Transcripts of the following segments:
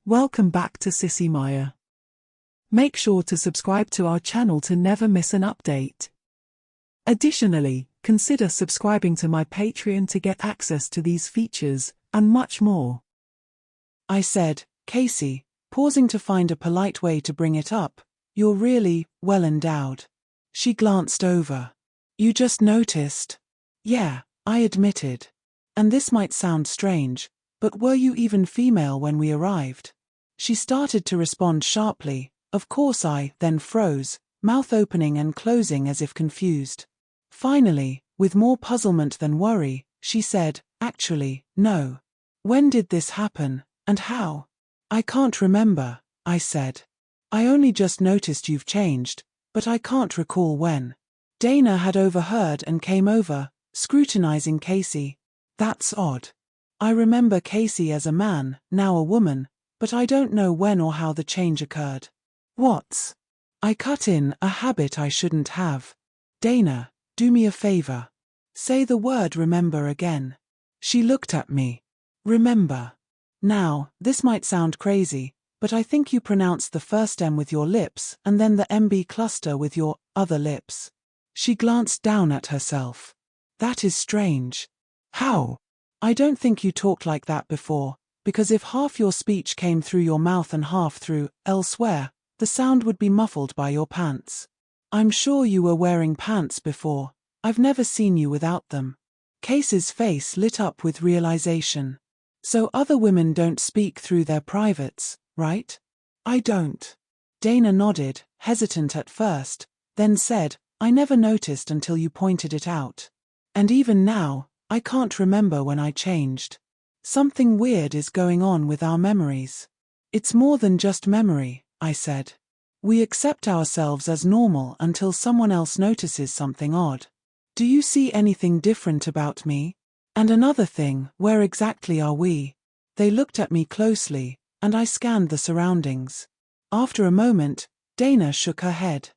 Welcome back to Sissy Maya. Make sure to subscribe to our channel to never miss an update. Additionally, consider subscribing to my Patreon to get access to these features, and much more. I said, Casey, pausing to find a polite way to bring it up. You're really well endowed. She glanced over. You just noticed? Yeah, I admitted. And this might sound strange, but were you even female when we arrived? She started to respond sharply. Of course I then froze, mouth opening and closing as if confused. Finally, with more puzzlement than worry, she said, actually, no. When did this happen, and how? I can't remember, I said. I only just noticed you've changed, but I can't recall when. Dana had overheard and came over, scrutinizing Casey. That's odd. I remember Casey as a man, now a woman, but I don't know when or how the change occurred. What's? I cut in, a habit I shouldn't have. Dana, do me a favor. Say the word remember again. She looked at me. Remember. Now, this might sound crazy, but I think you pronounce the first M with your lips and then the MB cluster with your other lips. She glanced down at herself. That is strange. How? I don't think you talked like that before, because if half your speech came through your mouth and half through elsewhere, the sound would be muffled by your pants. I'm sure you were wearing pants before. I've never seen you without them. Casey's face lit up with realization. So other women don't speak through their privates, right? I don't. Dana nodded, hesitant at first, then said, I never noticed until you pointed it out. And even now, I can't remember when I changed. Something weird is going on with our memories. It's more than just memory, I said. We accept ourselves as normal until someone else notices something odd. Do you see anything different about me? And another thing, where exactly are we? They looked at me closely, and I scanned the surroundings. After a moment, Dana shook her head.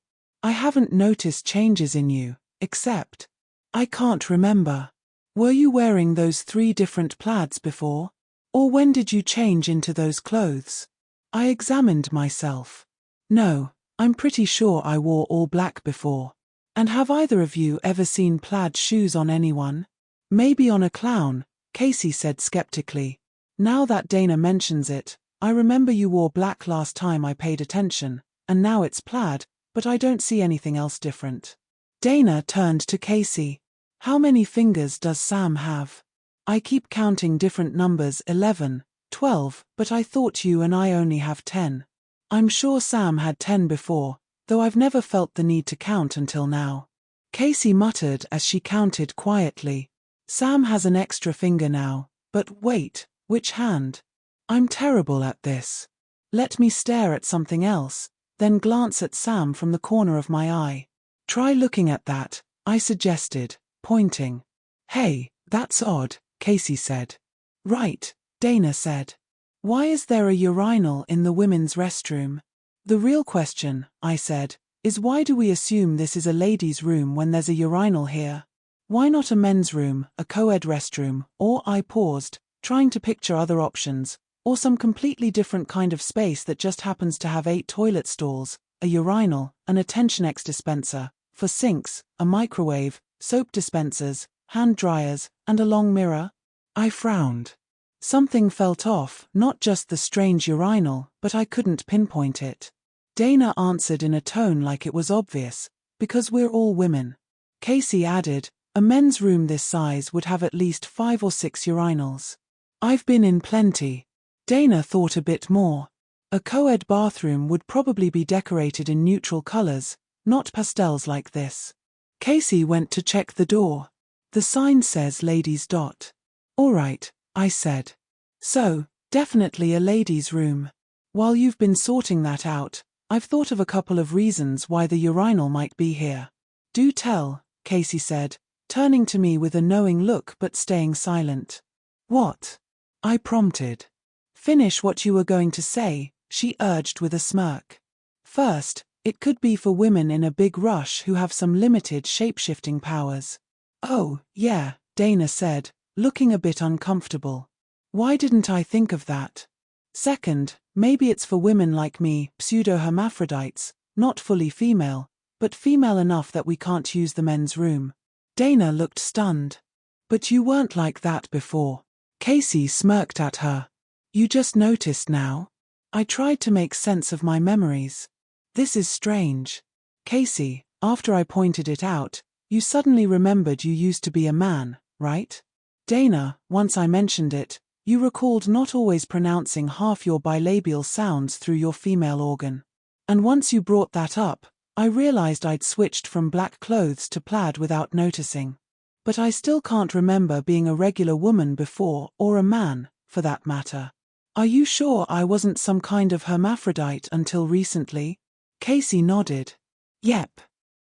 I haven't noticed changes in you, except. I can't remember. Were you wearing those 3 different plaids before? Or when did you change into those clothes? I examined myself. No, I'm pretty sure I wore all black before. And have either of you ever seen plaid shoes on anyone? Maybe on a clown, Casey said skeptically. Now that Dana mentions it, I remember you wore black last time I paid attention, and now it's plaid, but I don't see anything else different. Dana turned to Casey. How many fingers does Sam have? I keep counting different numbers 11, 12, but I thought you and I only have 10. I'm sure Sam had 10 before, though I've never felt the need to count until now. Casey muttered as she counted quietly. Sam has an extra finger now, but wait, which hand? I'm terrible at this. Let me stare at something else, then glance at Sam from the corner of my eye. Try looking at that, I suggested, pointing. Hey, that's odd, Casey said. Right, Dana said. Why is there a urinal in the women's restroom? The real question, I said, is why do we assume this is a ladies' room when there's a urinal here? Why not a men's room, a co-ed restroom, or I paused, trying to picture other options, or some completely different kind of space that just happens to have 8 toilet stalls, a urinal, an Attention-X dispenser, for sinks, a microwave, soap dispensers, hand dryers, and a long mirror? I frowned. Something felt off, not just the strange urinal, but I couldn't pinpoint it. Dana answered in a tone like it was obvious, because we're all women. Casey added, a men's room this size would have at least 5 or 6 urinals. I've been in plenty. Dana thought a bit more. A co-ed bathroom would probably be decorated in neutral colors, not pastels like this. Casey went to check the door. The sign says ladies. All right, I said. So, definitely a ladies' room. While you've been sorting that out, I've thought of a couple of reasons why the urinal might be here. Do tell, Casey said, turning to me with a knowing look but staying silent. What? I prompted. Finish what you were going to say, she urged with a smirk. First, it could be for women in a big rush who have some limited shape-shifting powers. Oh, yeah, Dana said, looking a bit uncomfortable. Why didn't I think of that? Second, maybe it's for women like me, pseudo-hermaphrodites, not fully female, but female enough that we can't use the men's room. Dana looked stunned. But you weren't like that before. Casey smirked at her. You just noticed now? I tried to make sense of my memories. This is strange. Casey, after I pointed it out, you suddenly remembered you used to be a man, right? Dana, once I mentioned it, you recalled not always pronouncing half your bilabial sounds through your female organ. And once you brought that up, I realized I'd switched from black clothes to plaid without noticing. But I still can't remember being a regular woman before, or a man, for that matter. Are you sure I wasn't some kind of hermaphrodite until recently? Casey nodded. Yep.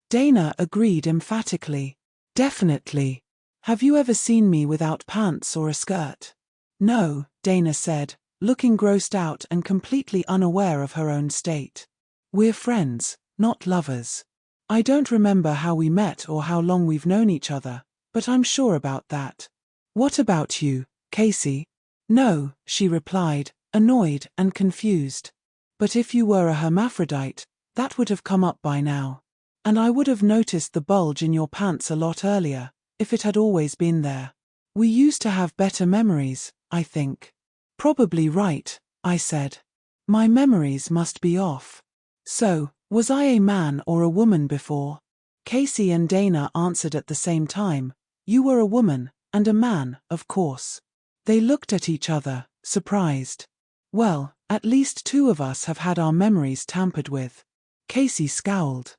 Dana agreed emphatically. Definitely. Have you ever seen me without pants or a skirt? No, Dana said, looking grossed out and completely unaware of her own state. We're friends, not lovers. I don't remember how we met or how long we've known each other, but I'm sure about that. What about you, Casey? No, she replied, annoyed and confused. But if you were a hermaphrodite, that would have come up by now. And I would have noticed the bulge in your pants a lot earlier, if it had always been there. We used to have better memories, I think. Probably right, I said. My memories must be off. So, was I a man or a woman before? Casey and Dana answered at the same time. You were a woman, and a man, of course. They looked at each other, surprised. Well, at least two of us have had our memories tampered with. Casey scowled.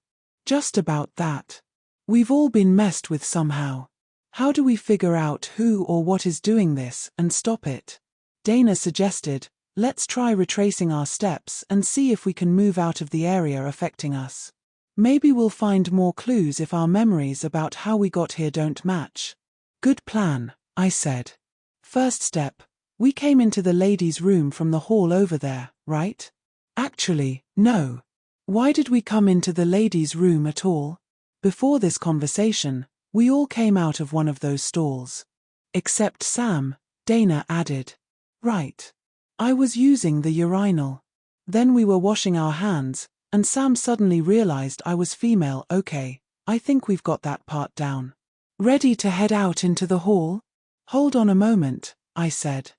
Just about that. We've all been messed with somehow. How do we figure out who or what is doing this and stop it? Dana suggested, let's try retracing our steps and see if we can move out of the area affecting us. Maybe we'll find more clues if our memories about how we got here don't match. Good plan, I said. First step, we came into the ladies' room from the hall over there, right? Actually, no. Why did we come into the ladies' room at all? Before this conversation, we all came out of one of those stalls. Except Sam, Dana added. Right. I was using the urinal. Then we were washing our hands, and Sam suddenly realized I was female. Okay, I think we've got that part down. Ready to head out into the hall? Hold on a moment, I said.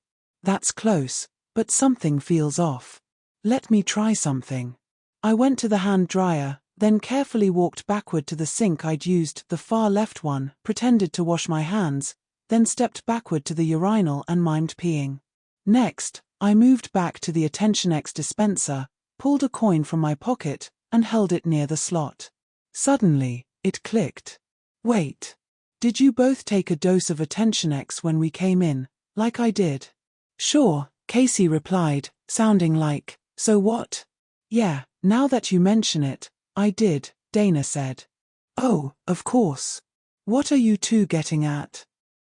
That's close, but something feels off. Let me try something. I went to the hand dryer, then carefully walked backward to the sink I'd used, the far left one, pretended to wash my hands, then stepped backward to the urinal and mimed peeing. Next, I moved back to the AttentionX dispenser, pulled a coin from my pocket, and held it near the slot. Suddenly, it clicked. Wait. Did you both take a dose of AttentionX when we came in, like I did? Sure, Casey replied, sounding like, so what? Yeah, now that you mention it, I did, Dana said. Oh, of course. What are you two getting at?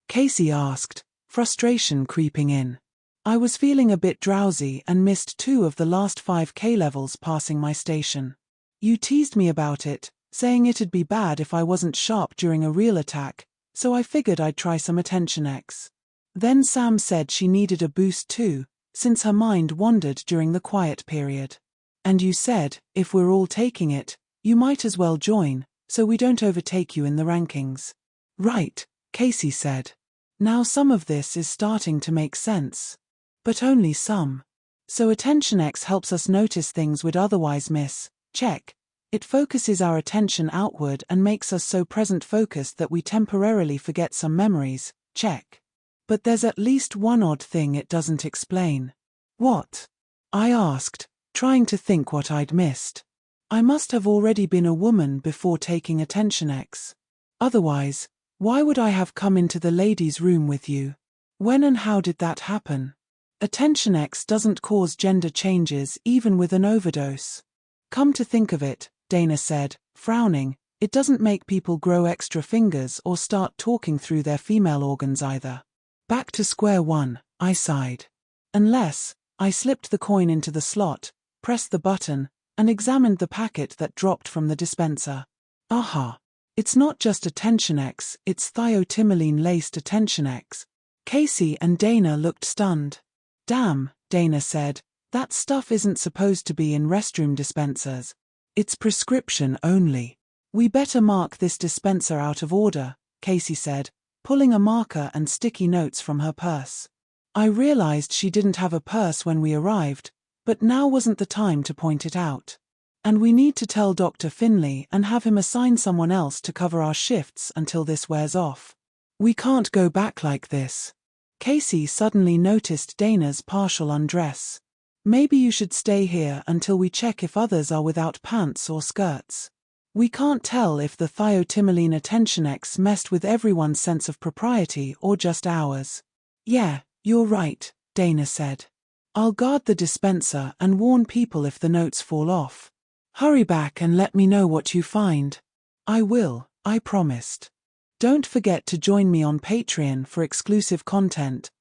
Casey asked, frustration creeping in. I was feeling a bit drowsy and missed 2 of the last 5K levels passing my station. You teased me about it, saying it'd be bad if I wasn't sharp during a real attack, so I figured I'd try some AttentionX. Then Sam said she needed a boost too, since her mind wandered during the quiet period. And you said, if we're all taking it, you might as well join, so we don't overtake you in the rankings. Right, Casey said. Now some of this is starting to make sense. But only some. So AttentionX helps us notice things we'd otherwise miss. Check. It focuses our attention outward and makes us so present-focused that we temporarily forget some memories. Check. But there's at least one odd thing it doesn't explain. What? I asked, trying to think what I'd missed. I must have already been a woman before taking AttentionX. Otherwise, why would I have come into the ladies' room with you? When and how did that happen? AttentionX doesn't cause gender changes even with an overdose. Come to think of it, Dana said, frowning, it doesn't make people grow extra fingers or start talking through their female organs either. Back to square one, I sighed. Unless, I slipped the coin into the slot, pressed the button, and examined the packet that dropped from the dispenser. Aha! It's not just AttentionX, it's thiotimolene-laced AttentionX. Casey and Dana looked stunned. Damn, Dana said, That stuff isn't supposed to be in restroom dispensers. It's prescription only. We better mark this dispenser out of order, Casey said, pulling a marker and sticky notes from her purse. I realized she didn't have a purse when we arrived, but now wasn't the time to point it out. And we need to tell Dr. Finley and have him assign someone else to cover our shifts until this wears off. We can't go back like this. Casey suddenly noticed Dana's partial undress. Maybe you should stay here until we check if others are without pants or skirts. We can't tell if the thiotimoline attention X messed with everyone's sense of propriety or just ours. Yeah, you're right, Dana said. I'll guard the dispenser and warn people if the notes fall off. Hurry back and let me know what you find. I will, I promised. Don't forget to join me on Patreon for exclusive content,